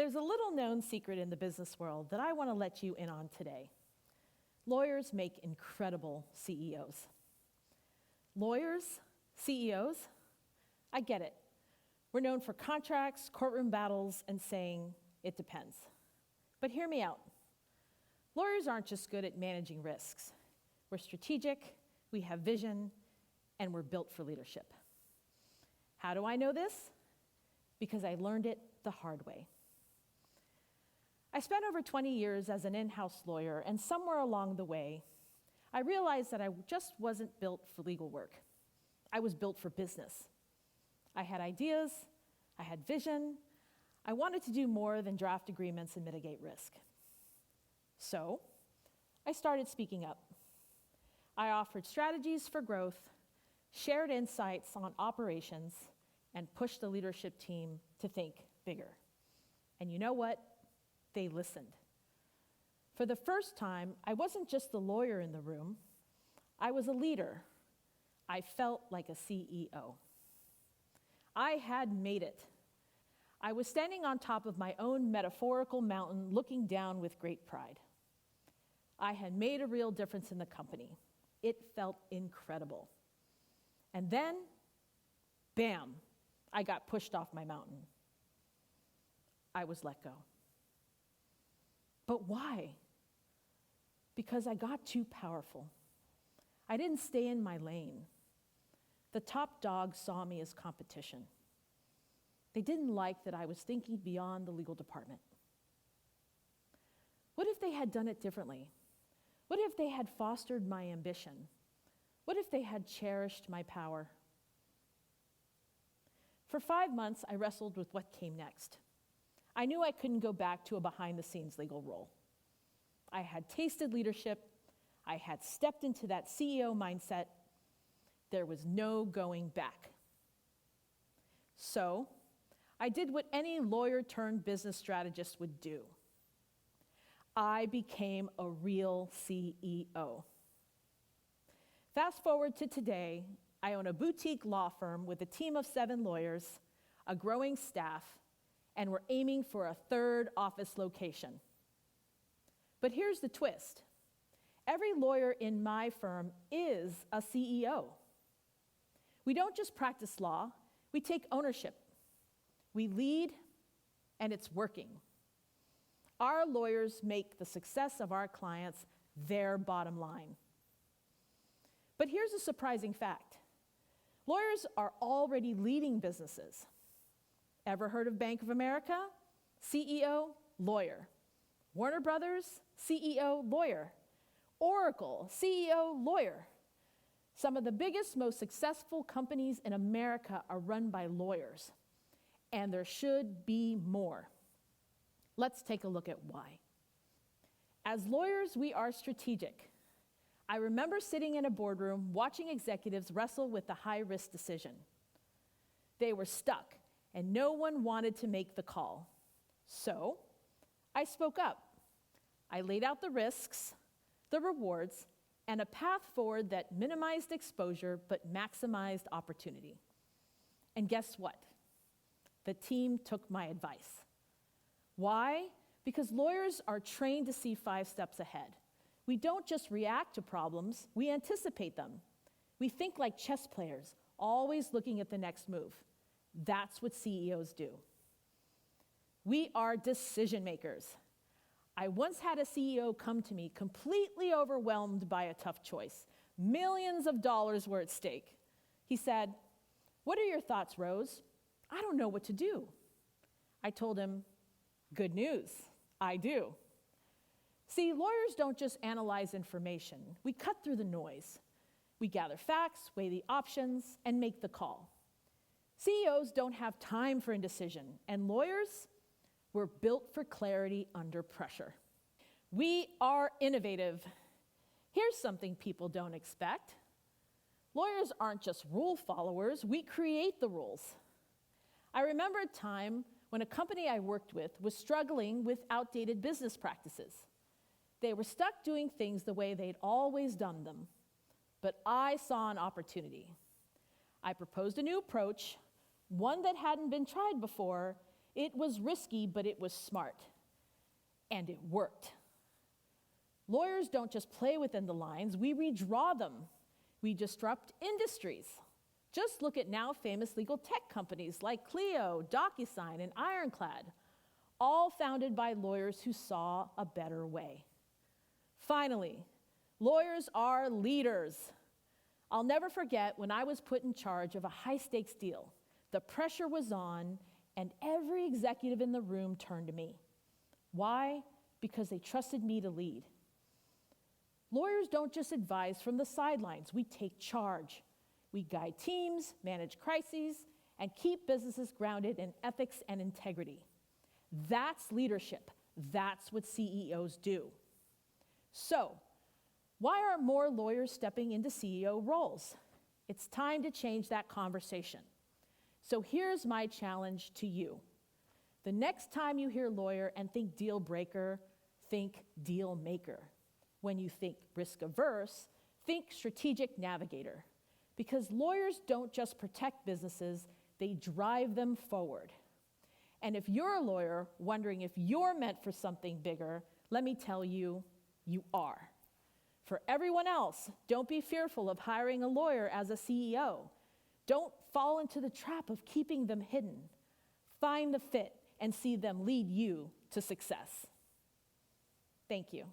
There's a little-known secret in the business world that I want to let you in on today. Lawyers make incredible CEOs. Lawyers, CEOs, I get it. We're known for contracts, courtroom battles, and saying, it depends. But hear me out. Lawyers aren't just good at managing risks. We're strategic, we have vision, and we're built for leadership. How do I know this? Because I learned it the hard way. I spent over 20 years as an in-house lawyer, and somewhere along the way, I realized that I just wasn't built for legal work. I was built for business. I had ideas, I had vision, I wanted to do more than draft agreements and mitigate risk. So, I started speaking up. I offered strategies for growth, shared insights on operations, and pushed the leadership team to think bigger. And you know what? They listened. For the first time, I wasn't just the lawyer in the room, I was a leader. I felt like a CEO. I had made it. I was standing on top of my own metaphorical mountain, looking down with great pride. I had made a real difference in the company. It felt incredible. And then, bam, I got pushed off my mountain. I was let go. But why? Because I got too powerful. I didn't stay in my lane. The top dogs saw me as competition. They didn't like that I was thinking beyond the legal department. What if they had done it differently? What if they had fostered my ambition? What if they had cherished my power? For 5 months, I wrestled with what came next. I knew I couldn't go back to a behind-the-scenes legal role. I had tasted leadership. I had stepped into that CEO mindset. There was no going back. So, I did what any lawyer-turned-business strategist would do. I became a real CEO. Fast forward to today, I own a boutique law firm with a team of 7 lawyers, a growing staff, and we're aiming for a 3rd office location. But here's the twist. Every lawyer in my firm is a CEO. We don't just practice law, we take ownership. We lead, and it's working. Our lawyers make the success of our clients their bottom line. But here's a surprising fact. Lawyers are already leading businesses. Ever heard of Bank of America? CEO, lawyer. Warner Brothers, CEO, lawyer. Oracle, CEO, lawyer. Some of the biggest, most successful companies in America are run by lawyers, and there should be more. Let's take a look at why. As lawyers, we are strategic. I remember sitting in a boardroom watching executives wrestle with the high-risk decision. They were stuck, and no one wanted to make the call. So, I spoke up. I laid out the risks, the rewards, and a path forward that minimized exposure but maximized opportunity. And guess what? The team took my advice. Why? Because lawyers are trained to see 5 steps ahead. We don't just react to problems, we anticipate them. We think like chess players, always looking at the next move. That's what CEOs do. We are decision makers. I once had a CEO come to me completely overwhelmed by a tough choice. Millions of dollars were at stake. He said, "What are your thoughts, Rose? I don't know what to do." I told him, "Good news, I do." See, lawyers don't just analyze information. We cut through the noise. We gather facts, weigh the options, and make the call. CEOs don't have time for indecision, and lawyers, we're built for clarity under pressure. We are innovative. Here's something people don't expect. Lawyers aren't just rule followers, we create the rules. I remember a time when a company I worked with was struggling with outdated business practices. They were stuck doing things the way they'd always done them. But I saw an opportunity. I proposed a new approach, one that hadn't been tried before. It was risky, but it was smart. And it worked. Lawyers don't just play within the lines, we redraw them. We disrupt industries. Just look at now famous legal tech companies like Clio, DocuSign, and Ironclad, all founded by lawyers who saw a better way. Finally, lawyers are leaders. I'll never forget when I was put in charge of a high-stakes deal. The pressure was on, and every executive in the room turned to me. Why? Because they trusted me to lead. Lawyers don't just advise from the sidelines. We take charge. We guide teams, manage crises, and keep businesses grounded in ethics and integrity. That's leadership. That's what CEOs do. So, why aren't more lawyers stepping into CEO roles? It's time to change that conversation. So here's my challenge to you. The next time you hear lawyer and think deal breaker, think deal maker. When you think risk averse, think strategic navigator. Because lawyers don't just protect businesses, they drive them forward. And if you're a lawyer wondering if you're meant for something bigger, let me tell you, you are. For everyone else, don't be fearful of hiring a lawyer as a CEO. Don't fall into the trap of keeping them hidden. Find the fit and see them lead you to success. Thank you.